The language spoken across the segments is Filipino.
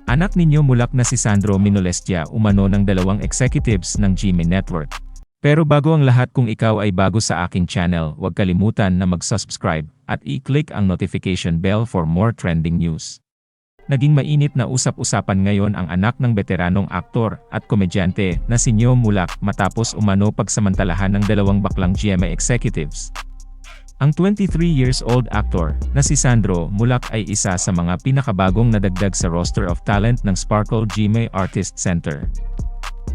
Anak ninyo mulak na si Sandro Minolestia umano ng dalawang executives ng GMA Network. Pero bago ang lahat, kung ikaw ay bago sa aking channel, huwag kalimutan na mag-subscribe at i-click ang notification bell for more trending news. Naging mainit na usap-usapan ngayon ang anak ng veteranong aktor at komedyante na si Nyo Mulak matapos umano pagsamantalahan ng dalawang baklang GMA executives. Ang 23 years old actor na si Sandro Mulak ay isa sa mga pinakabagong nadagdag sa roster of talent ng Sparkle GMA Artist Center.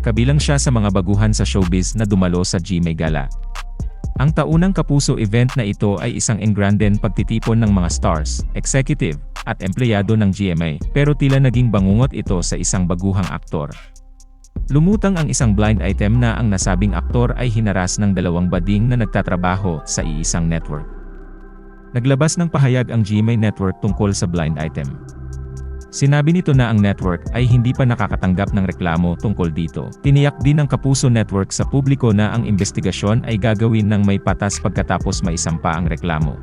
Kabilang siya sa mga baguhan sa showbiz na dumalo sa GMA Gala. Ang taunang kapuso event na ito ay isang engrandeng pagtitipon ng mga stars, executive, at empleyado ng GMA, pero tila naging bangungot ito sa isang baguhang aktor. Lumutang ang isang blind item na ang nasabing aktor ay hinaras ng dalawang bading na nagtatrabaho sa iisang network. Naglabas ng pahayag ang GMA Network tungkol sa blind item. Sinabi nito na ang network ay hindi pa nakakatanggap ng reklamo tungkol dito. Tiniyak din ng Kapuso Network sa publiko na ang investigasyon ay gagawin ng may patas pagkatapos maisampa ang reklamo.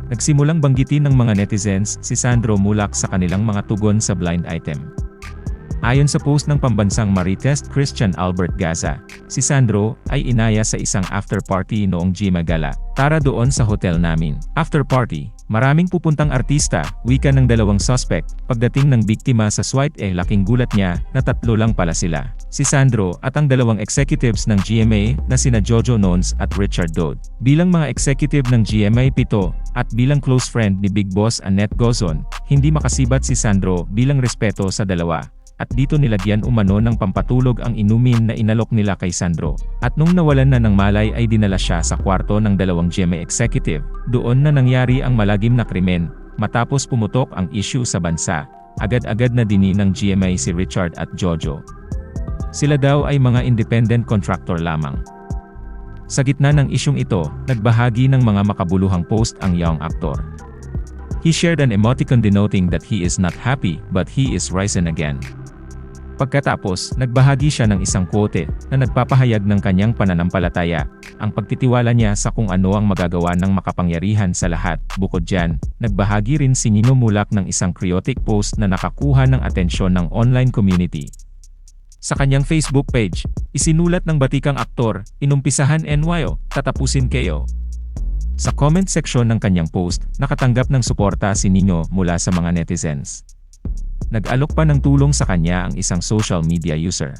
Nagsimulang banggitin ng mga netizens si Sandro Mulak sa kanilang mga tugon sa blind item. Ayon sa post ng pambansang Marites Christian Albert Gaza, si Sandro ay inaya sa isang after party noong GMA Gala. Tara doon sa hotel namin. After party, maraming pupuntang artista, wika ng dalawang suspect. Pagdating ng biktima sa suite laking gulat niya na tatlo lang pala sila. Si Sandro at ang dalawang executives ng GMA na sina Jojo Nons at Richard Dode. Bilang mga executive ng GMA 7 at bilang close friend ni Big Boss Annette Gozon, hindi makasibat si Sandro bilang respeto sa dalawa. At dito nilagyan umano ng pampatulog ang inumin na inalok nila kay Sandro. At nung nawalan na ng malay ay dinala siya sa kwarto ng dalawang GMA executive. Doon na nangyari ang malagim na krimen. Matapos pumutok ang issue sa bansa, agad-agad na dini ng GMA si Richard at Jojo. Sila daw ay mga independent contractor lamang. Sa gitna ng isyung ito, nagbahagi ng mga makabuluhang post ang young actor. He shared an emoticon denoting that he is not happy but he is risen again. Pagkatapos, nagbahagi siya ng isang quote na nagpapahayag ng kanyang pananampalataya, ang pagtitiwala niya sa kung ano ang magagawa ng makapangyarihan sa lahat. Bukod dyan, nagbahagi rin si Nino Mulak ng isang chaotic post na nakakuha ng atensyon ng online community. Sa kanyang Facebook page, isinulat ng batikang aktor, "Inumpisahan NYO, tatapusin kayo." Sa comment section ng kanyang post, nakatanggap ng suporta si Nino mula sa mga netizens. Nag-alok pa ng tulong sa kanya ang isang social media user.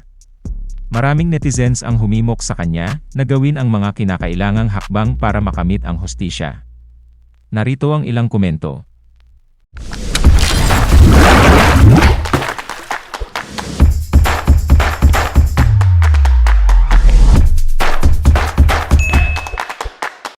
Maraming netizens ang humimok sa kanya na gawin ang mga kinakailangang hakbang para makamit ang hustisya. Narito ang ilang komento.